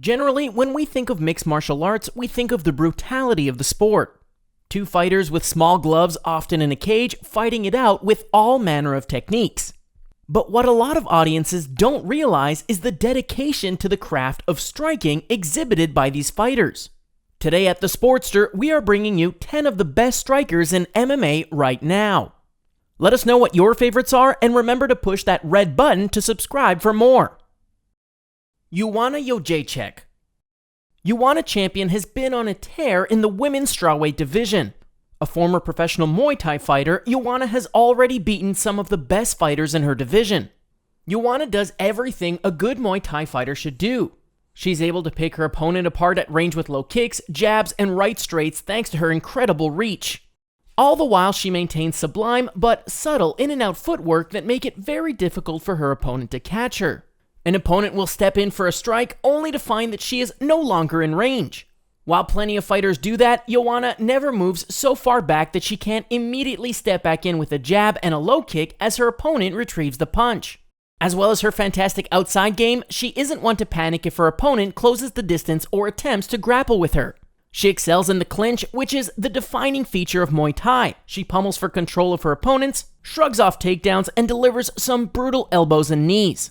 Generally, when we think of mixed martial arts, we think of the brutality of the sport. Two fighters with small gloves, often in a cage, fighting it out with all manner of techniques. But what a lot of audiences don't realize is the dedication to the craft of striking exhibited by these fighters. Today at TheSportster, we are bringing you 10 of the best strikers in MMA right now. Let us know what your favorites are, and remember to push that red button to subscribe for more. Joanna JŁDRZEJCZYK. Joanna champion has been on a tear in the women's strawweight division. A former professional Muay Thai fighter, Joanna has already beaten some of the best fighters in her division. Joanna does everything a good Muay Thai fighter should do. She's able to pick her opponent apart at range with low kicks, jabs, and right straights thanks to her incredible reach. All the while she maintains sublime but subtle in-and-out footwork that make it very difficult for her opponent to catch her. An opponent will step in for a strike only to find that she is no longer in range. While plenty of fighters do that, Joanna never moves so far back that she can't immediately step back in with a jab and a low kick as her opponent retrieves the punch. As well as her fantastic outside game, she isn't one to panic if her opponent closes the distance or attempts to grapple with her. She excels in the clinch, which is the defining feature of Muay Thai. She pummels for control of her opponents, shrugs off takedowns, and delivers some brutal elbows and knees.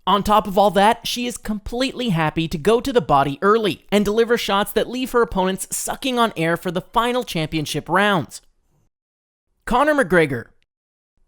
On top of all that, she is completely happy to go to the body early and deliver shots that leave her opponents sucking on air for the final championship rounds. Conor McGregor.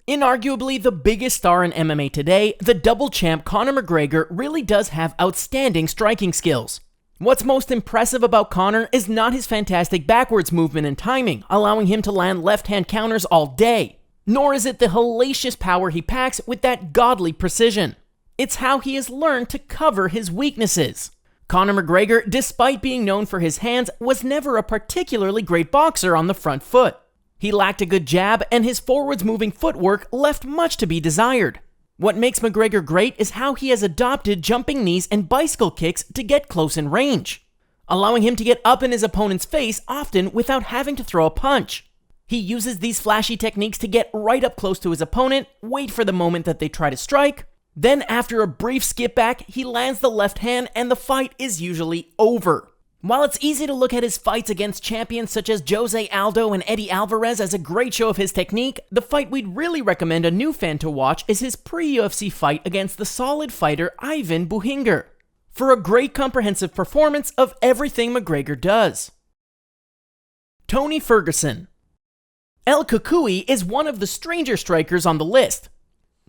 Inarguably the biggest star in MMA today, the double champ Conor McGregor really does have outstanding striking skills. What's most impressive about Conor is not his fantastic backwards movement and timing, allowing him to land left-hand counters all day, nor is it the hellacious power he packs with that godly precision. It's how he has learned to cover his weaknesses. Conor McGregor, despite being known for his hands, was never a particularly great boxer on the front foot. He lacked a good jab, and his forwards moving footwork left much to be desired. What makes McGregor great is how he has adopted jumping knees and bicycle kicks to get close in range, allowing him to get up in his opponent's face often without having to throw a punch. He uses these flashy techniques to get right up close to his opponent, wait for the moment that they try to strike, then after a brief skip back, he lands the left hand and the fight is usually over. While it's easy to look at his fights against champions such as Jose Aldo and Eddie Alvarez as a great show of his technique, the fight we'd really recommend a new fan to watch is his pre-UFC fight against the solid fighter Ivan Buchinger, for a great comprehensive performance of everything McGregor does. Tony Ferguson. El Cucuy is one of the stranger strikers on the list.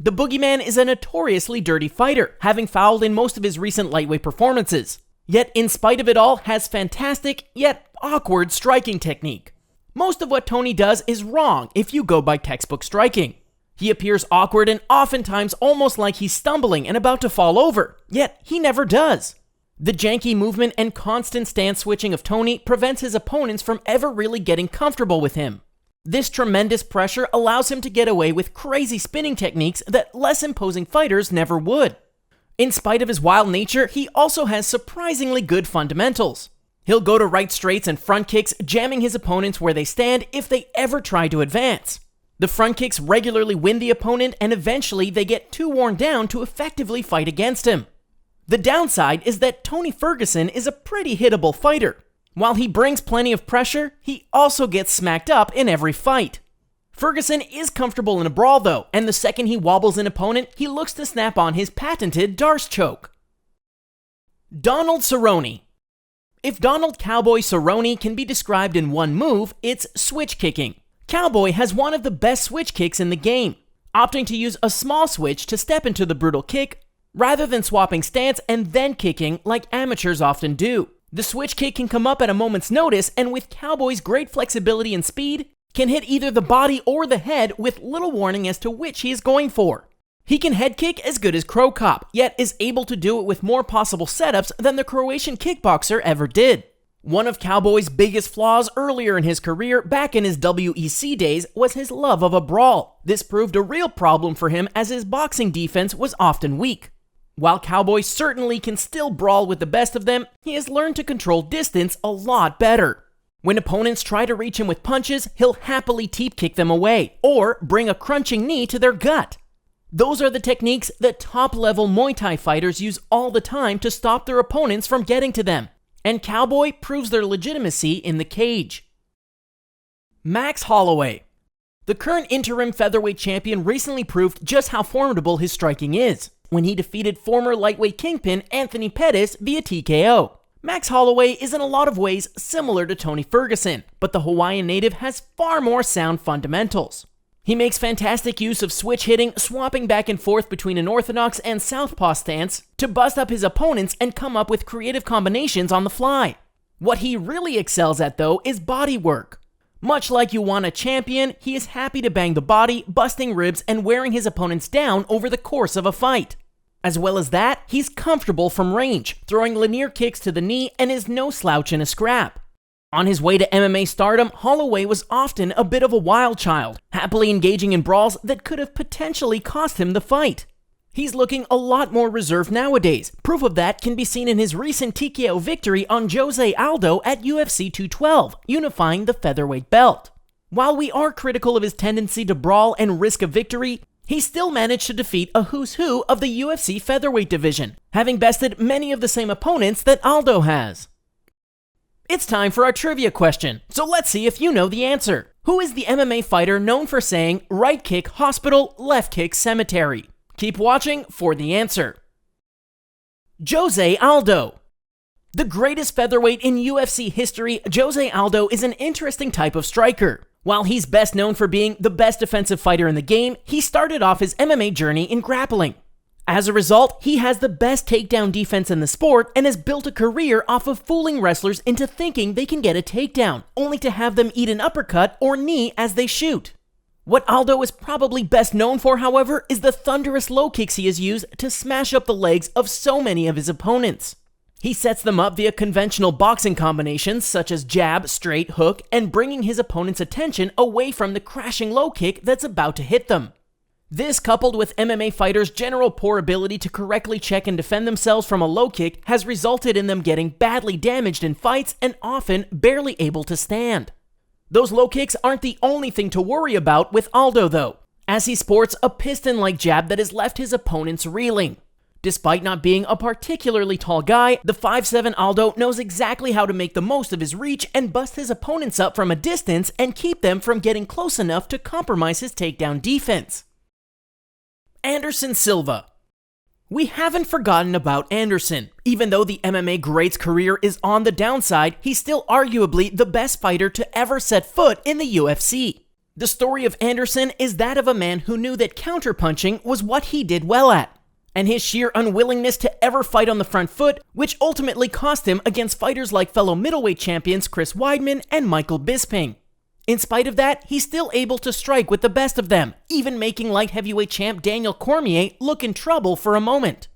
The Boogeyman is a notoriously dirty fighter, having fouled in most of his recent lightweight performances, yet in spite of it all has fantastic, yet awkward striking technique. Most of what Tony does is wrong if you go by textbook striking. He appears awkward and oftentimes almost like he's stumbling and about to fall over, yet he never does. The janky movement and constant stance switching of Tony prevents his opponents from ever really getting comfortable with him. This tremendous pressure allows him to get away with crazy spinning techniques that less imposing fighters never would. In spite of his wild nature, he also has surprisingly good fundamentals. He'll go to right straights and front kicks, jamming his opponents where they stand if they ever try to advance. The front kicks regularly win the opponent, and eventually they get too worn down to effectively fight against him. The downside is that Tony Ferguson is a pretty hittable fighter. While he brings plenty of pressure, he also gets smacked up in every fight. Ferguson is comfortable in a brawl though, and the second he wobbles an opponent, he looks to snap on his patented Darce choke. Donald Cerrone. If Donald Cowboy Cerrone can be described in one move, it's switch kicking. Cowboy has one of the best switch kicks in the game, opting to use a small switch to step into the brutal kick, rather than swapping stance and then kicking like amateurs often do. The switch kick can come up at a moment's notice, and with Cowboy's great flexibility and speed, can hit either the body or the head with little warning as to which he is going for. He can head kick as good as Crow Cop, yet is able to do it with more possible setups than the Croatian kickboxer ever did. One of Cowboy's biggest flaws earlier in his career, back in his WEC days, was his love of a brawl. This proved a real problem for him as his boxing defense was often weak. While Cowboy certainly can still brawl with the best of them, he has learned to control distance a lot better. When opponents try to reach him with punches, he'll happily teep kick them away, or bring a crunching knee to their gut. Those are the techniques that top-level Muay Thai fighters use all the time to stop their opponents from getting to them, and Cowboy proves their legitimacy in the cage. Max Holloway. The current interim featherweight champion recently proved just how formidable his striking is when he defeated former lightweight kingpin Anthony Pettis via TKO. Max Holloway is in a lot of ways similar to Tony Ferguson, but the Hawaiian native has far more sound fundamentals. He makes fantastic use of switch hitting, swapping back and forth between an orthodox and southpaw stance to bust up his opponents and come up with creative combinations on the fly. What he really excels at, though, is body work. Much like Joanna champion, he is happy to bang the body, busting ribs, and wearing his opponents down over the course of a fight. As well as that, he's comfortable from range, throwing linear kicks to the knee and is no slouch in a scrap. On his way to MMA stardom, Holloway was often a bit of a wild child, happily engaging in brawls that could have potentially cost him the fight. He's looking a lot more reserved nowadays. Proof of that can be seen in his recent TKO victory on Jose Aldo at UFC 212, unifying the featherweight belt. While we are critical of his tendency to brawl and risk a victory, he still managed to defeat a who's who of the UFC featherweight division, having bested many of the same opponents that Aldo has. It's time for our trivia question, so let's see if you know the answer. Who is the MMA fighter known for saying, right kick hospital, left kick cemetery? Keep watching for the answer. Jose Aldo. The greatest featherweight in UFC history, Jose Aldo is an interesting type of striker. While he's best known for being the best defensive fighter in the game, he started off his MMA journey in grappling. As a result, he has the best takedown defense in the sport and has built a career off of fooling wrestlers into thinking they can get a takedown, only to have them eat an uppercut or knee as they shoot. What Aldo is probably best known for, however, is the thunderous low kicks he has used to smash up the legs of so many of his opponents. He sets them up via conventional boxing combinations such as jab, straight, hook, and bringing his opponent's attention away from the crashing low kick that's about to hit them. This, coupled with MMA fighters' general poor ability to correctly check and defend themselves from a low kick, has resulted in them getting badly damaged in fights and often barely able to stand. Those low kicks aren't the only thing to worry about with Aldo, though, as he sports a piston-like jab that has left his opponents reeling. Despite not being a particularly tall guy, the 5'7" Aldo knows exactly how to make the most of his reach and bust his opponents up from a distance and keep them from getting close enough to compromise his takedown defense. Anderson Silva. We haven't forgotten about Anderson. Even though the MMA great's career is on the downside, he's still arguably the best fighter to ever set foot in the UFC. The story of Anderson is that of a man who knew that counterpunching was what he did well at, and his sheer unwillingness to ever fight on the front foot, which ultimately cost him against fighters like fellow middleweight champions Chris Weidman and Michael Bisping. In spite of that, he's still able to strike with the best of them, even making light heavyweight champ Daniel Cormier look in trouble for a moment.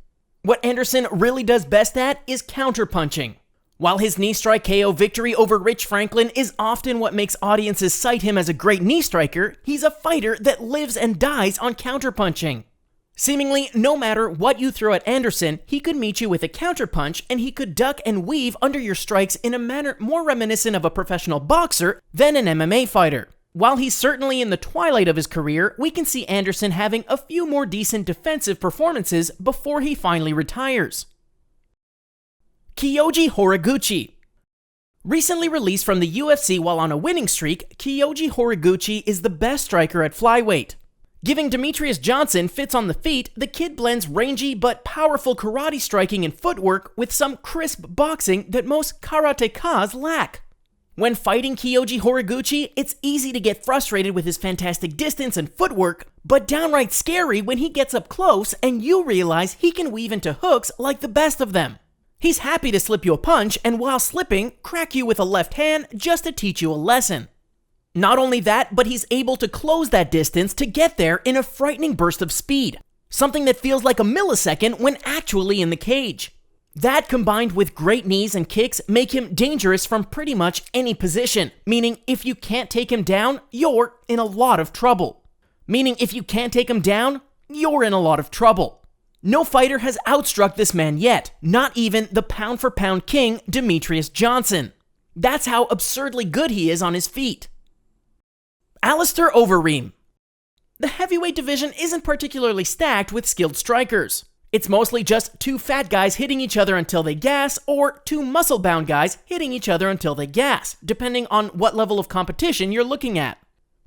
What Anderson really does best at is counterpunching. While his knee strike KO victory over Rich Franklin is often what makes audiences cite him as a great knee striker, he's a fighter that lives and dies on counterpunching. Seemingly, no matter what you throw at Anderson, he could meet you with a counterpunch and he could duck and weave under your strikes in a manner more reminiscent of a professional boxer than an MMA fighter. While he's certainly in the twilight of his career, we can see Anderson having a few more decent defensive performances before he finally retires. Kyoji Horiguchi. Recently released from the UFC while on a winning streak, Kyoji Horiguchi is the best striker at flyweight. Giving Demetrius Johnson fits on the feet, the kid blends rangy but powerful karate striking and footwork with some crisp boxing that most karatekas lack. When fighting Kyoji Horiguchi, it's easy to get frustrated with his fantastic distance and footwork, but downright scary when he gets up close and you realize he can weave into hooks like the best of them. He's happy to slip you a punch and while slipping, crack you with a left hand just to teach you a lesson. Not only that, but he's able to close that distance to get there in a frightening burst of speed, something that feels like a millisecond when actually in the cage. That combined with great knees and kicks make him dangerous from pretty much any position, meaning if you can't take him down, you're in a lot of trouble. No fighter has outstruck this man yet, not even the pound-for-pound king Demetrius Johnson. That's how absurdly good he is on his feet. ALISTAIR OVEREEM. The heavyweight division isn't particularly stacked with skilled strikers. It's mostly just two fat guys hitting each other until they gas, or two muscle-bound guys hitting each other until they gas, depending on what level of competition you're looking at.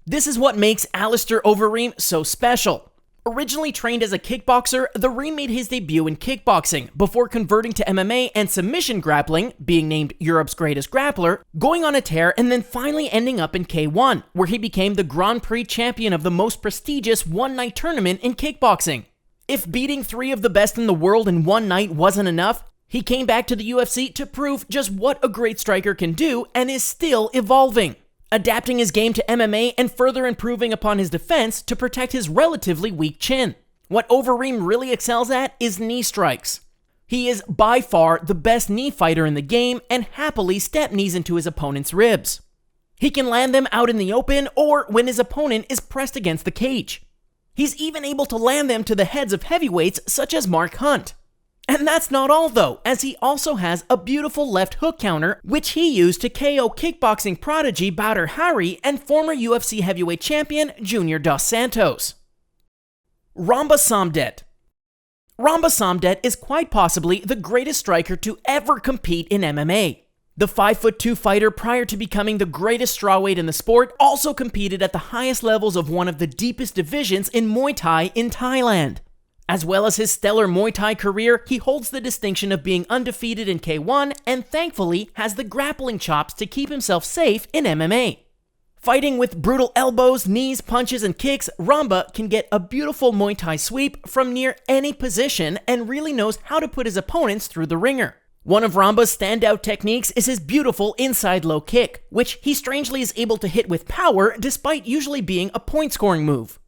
This is what makes ALISTAIR OVEREEM so special. Originally trained as a kickboxer, the Reem made his debut in kickboxing before converting to MMA and submission grappling, being named Europe's greatest grappler, going on a tear, and then finally ending up in K1, where he became the Grand Prix champion of the most prestigious one-night tournament in kickboxing. If beating 3 of the best in the world in one night wasn't enough, he came back to the UFC to prove just what a great striker can do and is still evolving, adapting his game to MMA and further improving upon his defense to protect his relatively weak chin. What Overeem really excels at is knee strikes. He is by far the best knee fighter in the game and happily step knees into his opponent's ribs. He can land them out in the open or when his opponent is pressed against the cage. He's even able to land them to the heads of heavyweights such as Mark Hunt. And that's not all though, as he also has a beautiful left hook counter, which he used to KO kickboxing prodigy Badr Hari and former UFC heavyweight champion Junior Dos Santos. RAMBAA SOMDET. RAMBAA SOMDET is quite possibly the greatest striker to ever compete in MMA. The 5'2" fighter, prior to becoming the greatest strawweight in the sport, also competed at the highest levels of one of the deepest divisions in Muay Thai in Thailand. As well as his stellar Muay Thai career, he holds the distinction of being undefeated in K1 and thankfully has the grappling chops to keep himself safe in MMA. Fighting with brutal elbows, knees, punches, and kicks, RAMBAA can get a beautiful Muay Thai sweep from near any position and really knows how to put his opponents through the ringer. One of RAMBAA's standout techniques is his beautiful inside low kick, which he strangely is able to hit with power despite usually being a point-scoring move.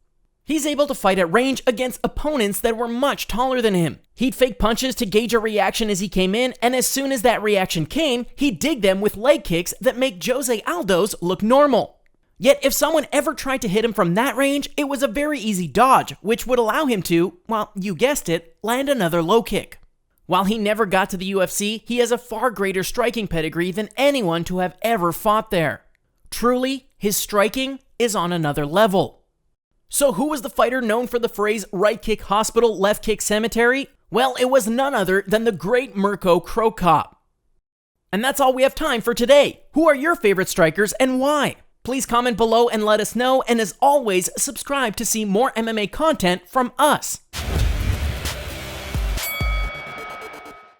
He's able to fight at range against opponents that were much taller than him. He'd fake punches to gauge a reaction as he came in, and as soon as that reaction came, he'd dig them with leg kicks that make Jose Aldo's look normal. Yet if someone ever tried to hit him from that range, it was a very easy dodge, which would allow him to, well, you guessed it, land another low kick. While he never got to the UFC, he has a far greater striking pedigree than anyone to have ever fought there. Truly, his striking is on another level. So who was the fighter known for the phrase right kick hospital, left kick cemetery? Well, it was none other than the great Mirko Cro Cop. And that's all we have time for today. Who are your favorite strikers and why? Please comment below and let us know, and as always, subscribe to see more MMA content from us.